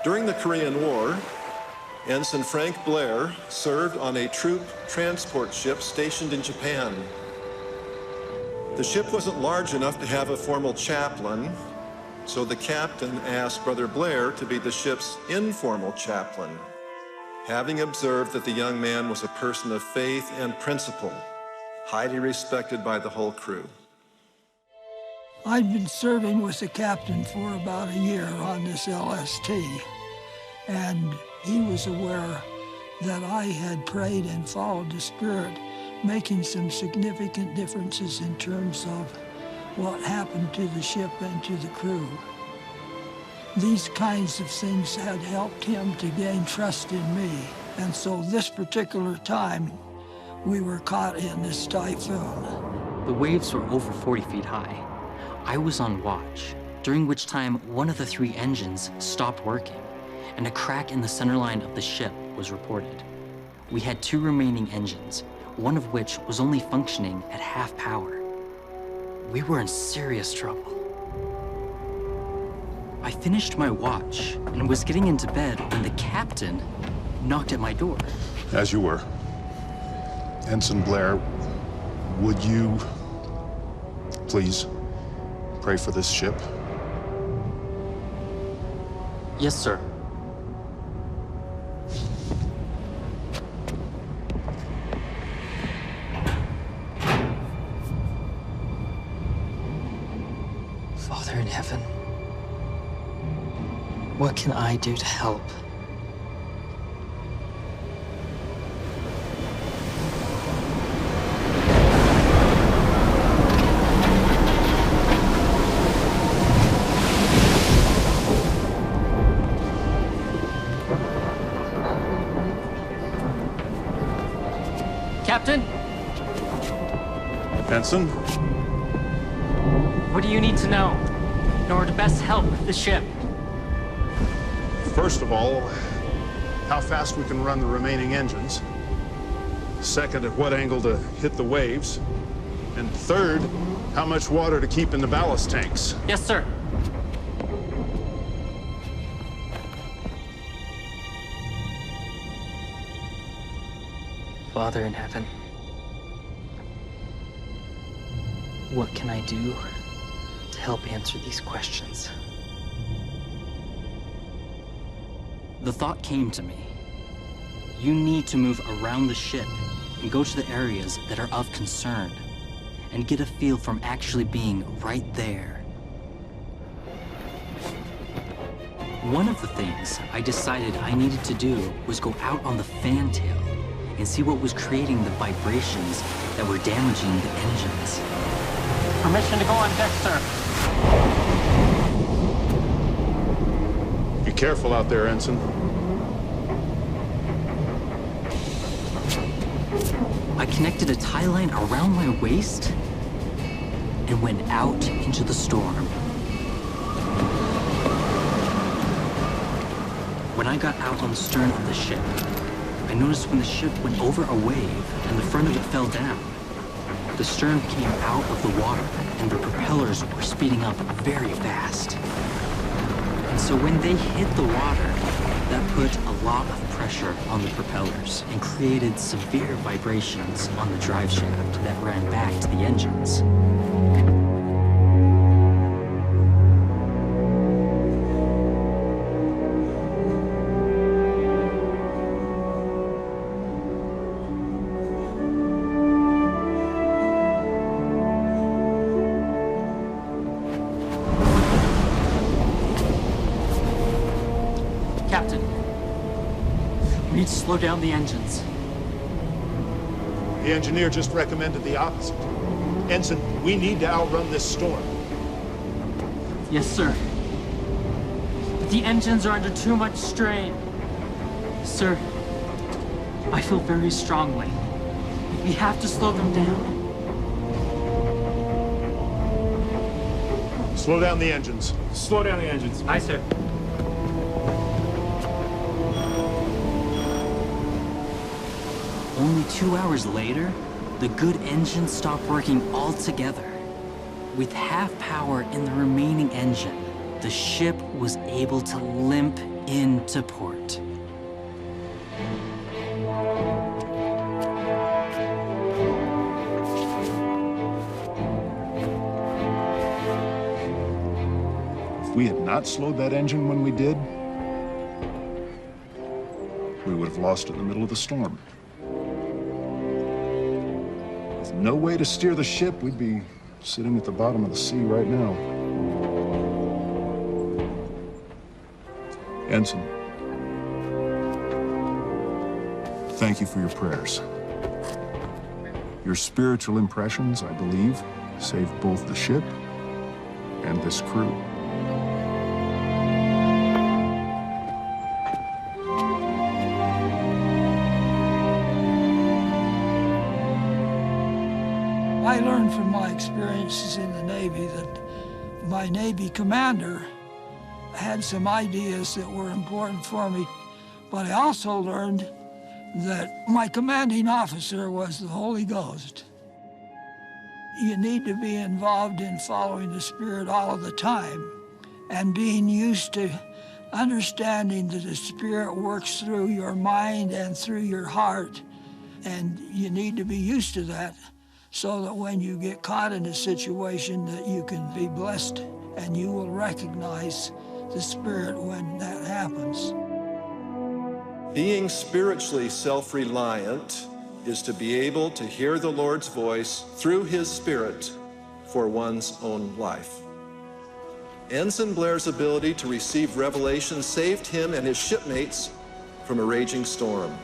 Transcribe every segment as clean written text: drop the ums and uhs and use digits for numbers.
During the Korean War, Ensign Frank Blair served on a troop transport ship stationed in Japan. The ship wasn't large enough to have a formal chaplain, so the captain asked Brother Blair to be the ship's informal chaplain, having observed that the young man was a person of faith and principle, highly respected by the whole crew. I'd been serving with the captain for about a year on this LST, and he was aware that I had prayed and followed the Spirit, making some significant differences in terms of what happened to the ship and to the crew. These kinds of things had helped him to gain trust in me, and so this particular time, we were caught in this typhoon. The waves were over 40 feet high. I was on watch, during which time one of the 3 engines stopped working, and a crack in the centerline of the ship was reported. We had 2 remaining engines, one of which was only functioning at half power. We were in serious trouble. I finished my watch and was getting into bed when the captain knocked at my door. As you were. Ensign Blair, would you please pray for this ship? Yes, sir. Father in heaven, what can I do to help? Captain? Ensign? What do you need to know in order to best help the ship? First of all, how fast we can run the remaining engines. Second, at what angle to hit the waves. And third, how much water to keep in the ballast tanks. Yes, sir. Father in heaven, what can I do to help answer these questions? The thought came to me. You need to move around the ship and go to the areas that are of concern and get a feel from actually being right there. One of the things I decided I needed to do was go out on the fantail and see what was creating the vibrations that were damaging the engines. Permission to go on deck, sir. Be careful out there, Ensign. I connected a tie line around my waist and went out into the storm. When I got out on the stern of the ship, I noticed when the ship went over a wave and the front of it fell down, the stern came out of the water and the propellers were speeding up very fast. And so when they hit the water, that put a lot of pressure on the propellers and created severe vibrations on the drive shaft that ran back to the engines. Captain, we need to slow down the engines. The engineer just recommended the opposite. Ensign, we need to outrun this storm. Yes, sir. But the engines are under too much strain. Sir, I feel very strongly. We have to slow them down. Slow down the engines. Slow down the engines. Aye, sir. Only 2 hours later, the good engine stopped working altogether. With half power in the remaining engine, the ship was able to limp into port. If we had not slowed that engine when we did, we would have lost it in the middle of the storm. With no way to steer the ship, we'd be sitting at the bottom of the sea right now. Ensign, thank you for your prayers. Your spiritual impressions, I believe, saved both the ship and this crew. I learned from my experiences in the Navy that my Navy commander had some ideas that were important for me, but I also learned that my commanding officer was the Holy Ghost. You need to be involved in following the Spirit all of the time and being used to understanding that the Spirit works through your mind and through your heart, and you need to be used to that so that when you get caught in a situation that you can be blessed and you will recognize the Spirit when that happens. Being spiritually self-reliant is to be able to hear the Lord's voice through His Spirit for one's own life. Ensign Blair's ability to receive revelation saved him and his shipmates from a raging storm.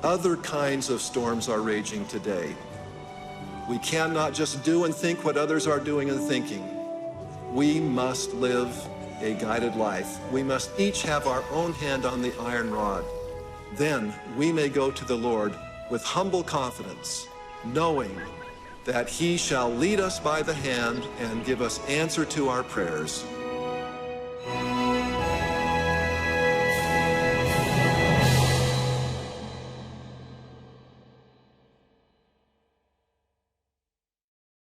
Other kinds of storms are raging today. We cannot just do and think what others are doing and thinking. We must live a guided life. We must each have our own hand on the iron rod. Then we may go to the Lord with humble confidence, knowing that He shall lead us by the hand and give us answer to our prayers.